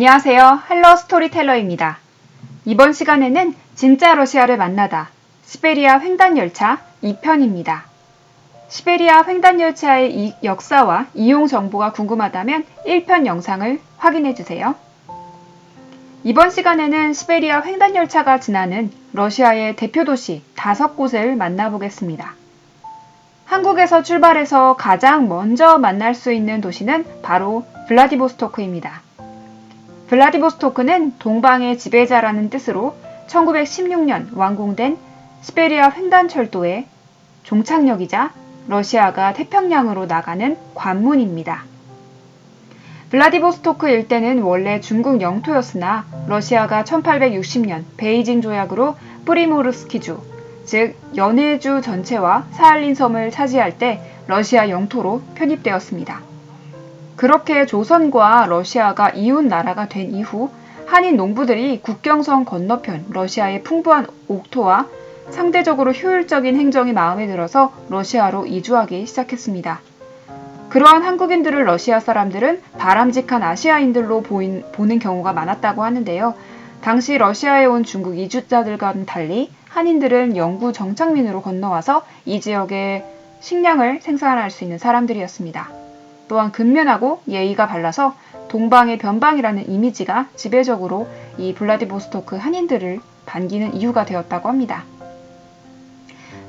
안녕하세요. 헬로 스토리텔러입니다. 이번 시간에는 진짜 러시아를 만나다 시베리아 횡단열차 2편입니다. 시베리아 횡단열차의 역사와 이용 정보가 궁금하다면 1편 영상을 확인해주세요. 이번 시간에는 시베리아 횡단열차가 지나는 러시아의 대표 도시 5곳을 만나보겠습니다. 한국에서 출발해서 가장 먼저 만날 수 있는 도시는 바로 블라디보스토크입니다. 블라디보스토크는 동방의 지배자라는 뜻으로 1916년 완공된 시베리아 횡단철도의 종착역이자 러시아가 태평양으로 나가는 관문입니다. 블라디보스토크 일대는 원래 중국 영토였으나 러시아가 1860년 베이징 조약으로 프리모르스키주, 즉 연해주 전체와 사할린 섬을 차지할 때 러시아 영토로 편입되었습니다. 그렇게 조선과 러시아가 이웃 나라가 된 이후 한인 농부들이 국경선 건너편 러시아의 풍부한 옥토와 상대적으로 효율적인 행정이 마음에 들어서 러시아로 이주하기 시작했습니다. 그러한 한국인들을 러시아 사람들은 바람직한 아시아인들로 보는 경우가 많았다고 하는데요. 당시 러시아에 온 중국 이주자들과는 달리 한인들은 영구 정착민으로 건너와서 이 지역에 식량을 생산할 수 있는 사람들이었습니다. 또한 근면하고 예의가 발라서 동방의 변방이라는 이미지가 지배적으로 이 블라디보스토크 한인들을 반기는 이유가 되었다고 합니다.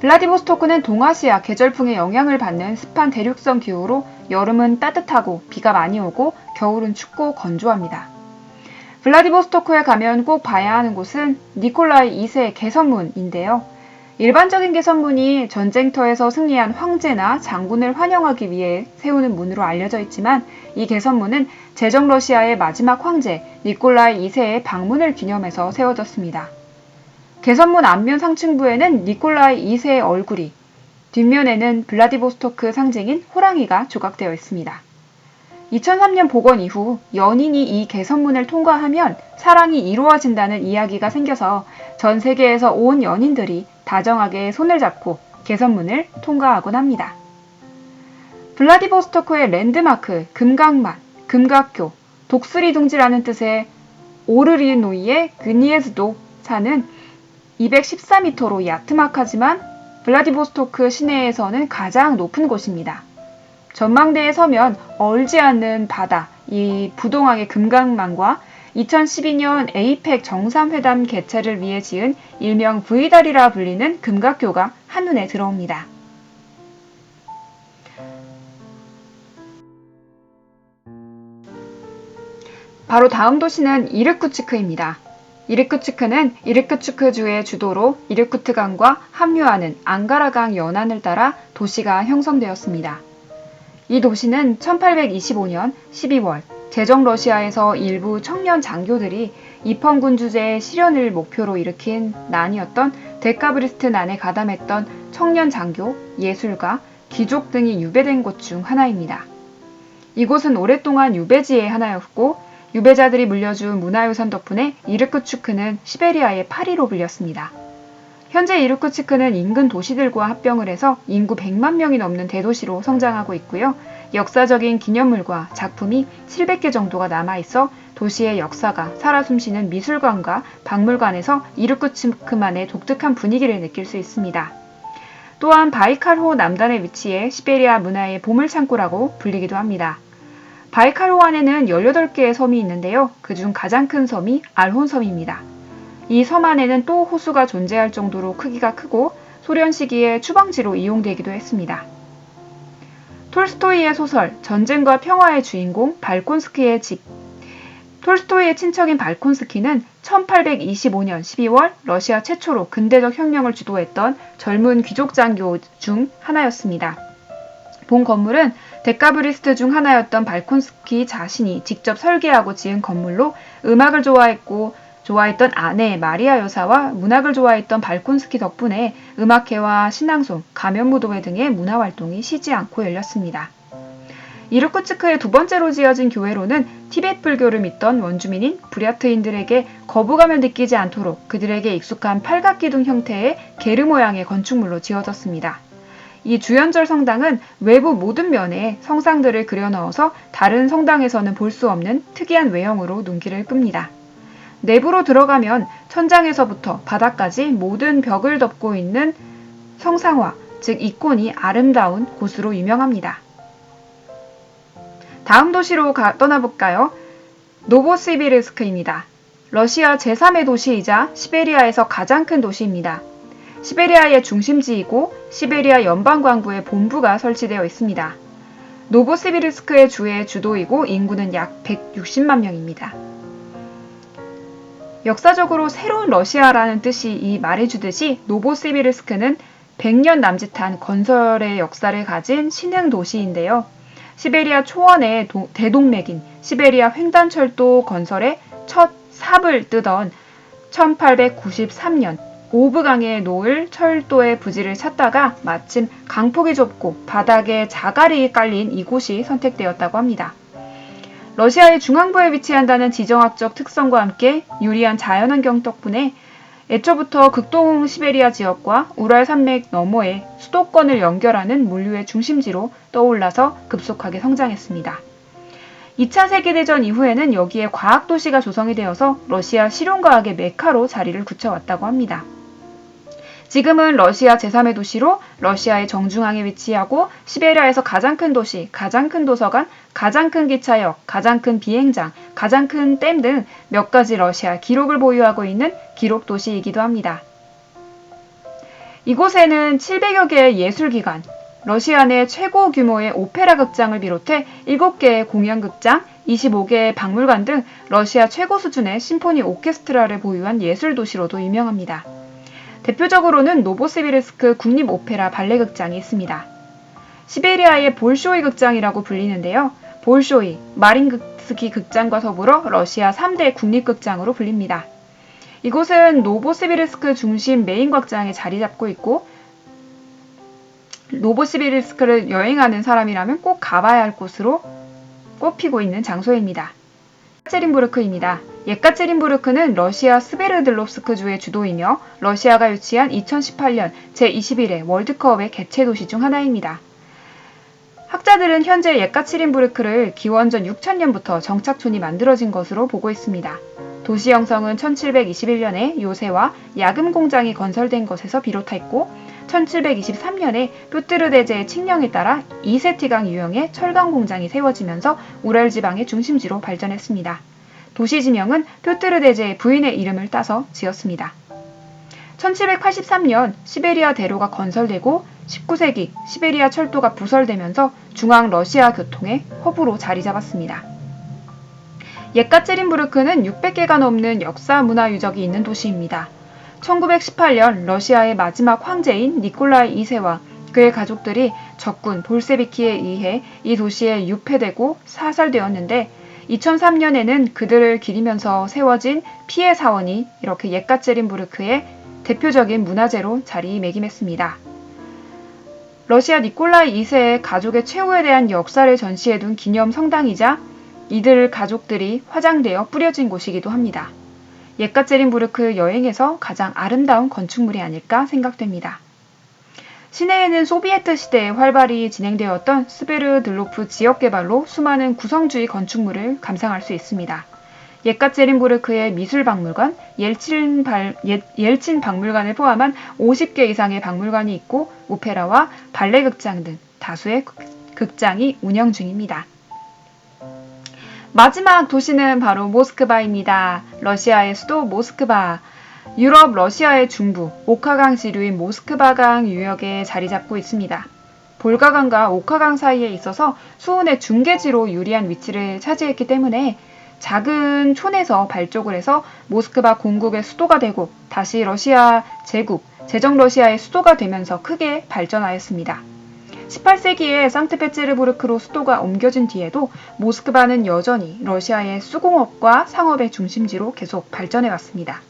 블라디보스토크는 동아시아 계절풍의 영향을 받는 습한 대륙성 기후로 여름은 따뜻하고 비가 많이 오고 겨울은 춥고 건조합니다. 블라디보스토크에 가면 꼭 봐야 하는 곳은 니콜라이 2세 개선문인데요. 일반적인 개선문이 전쟁터에서 승리한 황제나 장군을 환영하기 위해 세우는 문으로 알려져 있지만 이 개선문은 제정 러시아의 마지막 황제 니콜라이 2세의 방문을 기념해서 세워졌습니다. 개선문 앞면 상층부에는 니콜라이 2세의 얼굴이, 뒷면에는 블라디보스토크 상징인 호랑이가 조각되어 있습니다. 2003년 복원 이후 연인이 이 개선문을 통과하면 사랑이 이루어진다는 이야기가 생겨서 전 세계에서 온 연인들이 다정하게 손을 잡고 개선문을 통과하곤 합니다. 블라디보스토크의 랜드마크, 금강만, 금각교, 독수리 둥지라는 뜻의 오르리노이의 그니에즈도 산은 214m로 야트막하지만 블라디보스토크 시내에서는 가장 높은 곳입니다. 전망대에 서면 얼지 않는 바다, 이 부동항의 금강만과 2012년 에이펙 정상회담 개최를 위해 지은 일명 V다리라 불리는 금각교가 한눈에 들어옵니다. 바로 다음 도시는 이르쿠츠크입니다. 이르쿠츠크는 이르쿠츠크주의 주도로 이르쿠트강과 합류하는 앙가라강 연안을 따라 도시가 형성되었습니다. 이 도시는 1825년 12월 제정 러시아에서 일부 청년 장교들이 입헌군 주제의 실현을 목표로 일으킨 난이었던 데카브리스트 난에 가담했던 청년 장교, 예술가, 귀족 등이 유배된 곳 중 하나입니다. 이곳은 오랫동안 유배지의 하나였고 유배자들이 물려준 문화유산 덕분에 이르쿠츠크는 시베리아의 파리로 불렸습니다. 현재 이르쿠츠크는 인근 도시들과 합병을 해서 인구 100만 명이 넘는 대도시로 성장하고 있고요. 역사적인 기념물과 작품이 700개 정도가 남아있어 도시의 역사가 살아 숨쉬는 미술관과 박물관에서 이르쿠츠크만의 독특한 분위기를 느낄 수 있습니다. 또한 바이칼호 남단에 위치해 시베리아 문화의 보물창고라고 불리기도 합니다. 바이칼호 안에는 18개의 섬이 있는데요. 그중 가장 큰 섬이 알혼섬입니다. 이 섬 안에는 또 호수가 존재할 정도로 크기가 크고 소련 시기에 추방지로 이용되기도 했습니다. 톨스토이의 소설 전쟁과 평화의 주인공 발콘스키의 집. 톨스토이의 친척인 발콘스키는 1825년 12월 러시아 최초로 근대적 혁명을 주도했던 젊은 귀족 장교 중 하나였습니다. 본 건물은 데카브리스트 중 하나였던 발콘스키 자신이 직접 설계하고 지은 건물로 음악을 좋아했던 아내 마리아 여사와 문학을 좋아했던 발콘스키 덕분에 음악회와 신앙송, 가면무도회 등의 문화활동이 쉬지 않고 열렸습니다. 이르쿠츠크의 두 번째로 지어진 교회로는 티베트 불교를 믿던 원주민인 부랴트인들에게 거부감을 느끼지 않도록 그들에게 익숙한 팔각기둥 형태의 게르 모양의 건축물로 지어졌습니다. 이 주연절 성당은 외부 모든 면에 성상들을 그려 넣어서 다른 성당에서는 볼 수 없는 특이한 외형으로 눈길을 끕니다. 내부로 들어가면 천장에서부터 바닥까지 모든 벽을 덮고 있는 성상화, 즉 이콘이 아름다운 곳으로 유명합니다. 다음 도시로 떠나볼까요? 노보시비르스크입니다. 러시아 제3의 도시이자 시베리아에서 가장 큰 도시입니다. 시베리아의 중심지이고 시베리아 연방광부의 본부가 설치되어 있습니다. 노보시비르스크의 주의 주도이고 인구는 약 160만 명입니다. 역사적으로 새로운 러시아라는 뜻이 말해주듯이 노보시비르스크는 100년 남짓한 건설의 역사를 가진 신흥 도시인데요. 시베리아 초원의 대동맥인 시베리아 횡단철도 건설의 첫 삽을 뜨던 1893년 오브강에 놓을 철도의 부지를 찾다가 마침 강폭이 좁고 바닥에 자갈이 깔린 이곳이 선택되었다고 합니다. 러시아의 중앙부에 위치한다는 지정학적 특성과 함께 유리한 자연환경 덕분에 애초부터 극동 시베리아 지역과 우랄 산맥 너머의 수도권을 연결하는 물류의 중심지로 떠올라서 급속하게 성장했습니다. 2차 세계대전 이후에는 여기에 과학도시가 조성이 되어서 러시아 실용과학의 메카로 자리를 굳혀왔다고 합니다. 지금은 러시아 제3의 도시로 러시아의 정중앙에 위치하고 시베리아에서 가장 큰 도시, 가장 큰 도서관, 가장 큰 기차역, 가장 큰 비행장, 가장 큰 댐 등 몇 가지 러시아 기록을 보유하고 있는 기록도시이기도 합니다. 이곳에는 700여 개의 예술기관, 러시아 내 최고 규모의 오페라 극장을 비롯해 7개의 공연극장, 25개의 박물관 등 러시아 최고 수준의 심포니 오케스트라를 보유한 예술도시로도 유명합니다. 대표적으로는 노보시비르스크 국립오페라 발레극장이 있습니다. 시베리아의 볼쇼이 극장이라고 불리는데요. 볼쇼이, 마린스키 극장과 더불어 러시아 3대 국립극장으로 불립니다. 이곳은 노보시비르스크 중심 메인 광장에 자리 잡고 있고 노보시비르스크를 여행하는 사람이라면 꼭 가봐야 할 곳으로 꼽히고 있는 장소입니다. 예카체린부르크입니다. 예카체린부르크는 러시아 스베르들롭스크주의 주도이며 러시아가 유치한 2018년 제21회 월드컵의 개최 도시 중 하나입니다. 학자들은 현재 예카체린부르크를 기원전 6000년부터 정착촌이 만들어진 것으로 보고 있습니다. 도시 형성은 1721년에 요새와 야금 공장이 건설된 것에서 비롯했고 1723년에 뾰트르 대제의 칙령에 따라 이세티강 유형의 철강 공장이 세워지면서 우랄 지방의 중심지로 발전했습니다. 도시 지명은 뾰트르 대제의 부인의 이름을 따서 지었습니다. 1783년 시베리아 대로가 건설되고 19세기 시베리아 철도가 부설되면서 중앙 러시아 교통의 허브로 자리 잡았습니다. 예카체린부르크는 600개가 넘는 역사 문화 유적이 있는 도시입니다. 1918년 러시아의 마지막 황제인 니콜라이 2세와 그의 가족들이 적군 볼세비키에 의해 이 도시에 유폐되고 사살되었는데 2003년에는 그들을 기리면서 세워진 피해 사원이 이렇게 예카체린부르크의 대표적인 문화재로 자리매김했습니다. 러시아 니콜라이 2세의 가족의 최후에 대한 역사를 전시해둔 기념 성당이자 이들 가족들이 화장되어 뿌려진 곳이기도 합니다. 예카체린부르크 여행에서 가장 아름다운 건축물이 아닐까 생각됩니다. 시내에는 소비에트 시대에 활발히 진행되었던 스베르들로프 지역개발로 수많은 구성주의 건축물을 감상할 수 있습니다. 예카체린부르크의 미술박물관, 옐친 박물관을 포함한 50개 이상의 박물관이 있고 오페라와 발레극장 등 다수의 극장이 운영 중입니다. 마지막 도시는 바로 모스크바입니다. 러시아의 수도 모스크바. 유럽 러시아의 중부 오카강 지류인 모스크바강 유역에 자리 잡고 있습니다. 볼가강과 오카강 사이에 있어서 수온의 중계지로 유리한 위치를 차지했기 때문에 작은 촌에서 발족을 해서 모스크바 공국의 수도가 되고 다시 러시아 제국, 제정 러시아의 수도가 되면서 크게 발전하였습니다. 18세기에 상트페테르부르크로 수도가 옮겨진 뒤에도 모스크바는 여전히 러시아의 수공업과 상업의 중심지로 계속 발전해왔습니다.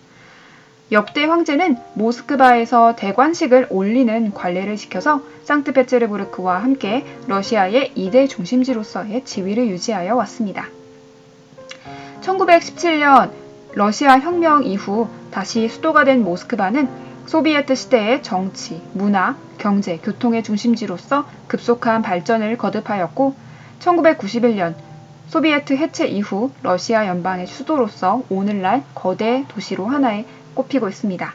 역대 황제는 모스크바에서 대관식을 올리는 관례를 지켜서 상트페테르부르크와 함께 러시아의 2대 중심지로서의 지위를 유지하여 왔습니다. 1917년 러시아 혁명 이후 다시 수도가 된 모스크바는 소비에트 시대의 정치, 문화, 경제, 교통의 중심지로서 급속한 발전을 거듭하였고 1991년 소비에트 해체 이후 러시아 연방의 수도로서 오늘날 거대 도시로 하나에 꼽히고 있습니다.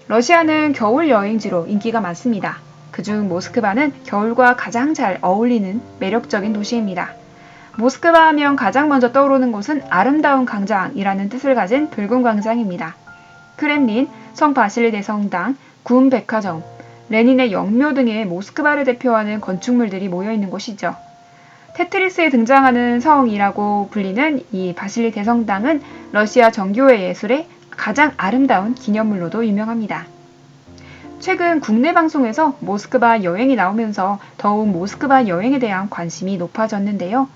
러시아는 겨울 여행지로 인기가 많습니다. 그중 모스크바는 겨울과 가장 잘 어울리는 매력적인 도시입니다. 모스크바 하면 가장 먼저 떠오르는 곳은 아름다운 광장이라는 뜻을 가진 붉은 광장입니다. 크렘린, 성 바실리 대성당, 구은 백화점, 레닌의 영묘 등의 모스크바를 대표하는 건축물들이 모여있는 곳이죠. 테트리스에 등장하는 성이라고 불리는 이 바실리 대성당은 러시아 정교회 예술의 가장 아름다운 기념물로도 유명합니다. 최근 국내 방송에서 모스크바 여행이 나오면서 더욱 모스크바 여행에 대한 관심이 높아졌는데요.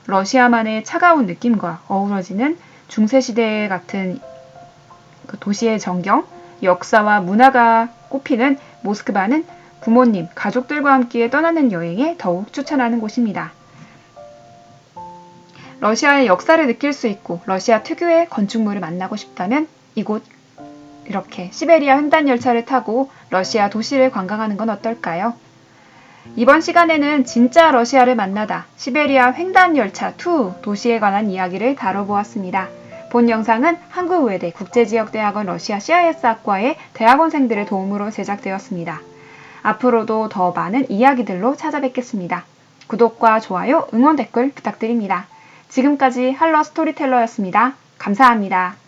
러시아만의 차가운 느낌과 어우러지는 중세시대 같은 도시의 전경, 역사와 문화가 꼽히는 모스크바는 부모님, 가족들과 함께 떠나는 여행에 더욱 추천하는 곳입니다. 러시아의 역사를 느낄 수 있고 러시아 특유의 건축물을 만나고 싶다면 이곳 이렇게 시베리아 횡단 열차를 타고 러시아 도시를 관광하는 건 어떨까요? 이번 시간에는 진짜 러시아를 만나다 시베리아 횡단 열차 2 도시에 관한 이야기를 다뤄보았습니다. 본 영상은 한국의대 국제지역대학원 러시아 CIS학과의 대학원생들의 도움으로 제작되었습니다. 앞으로도 더 많은 이야기들로 찾아뵙겠습니다. 구독과 좋아요, 응원 댓글 부탁드립니다. 지금까지 할러 스토리텔러였습니다. 감사합니다.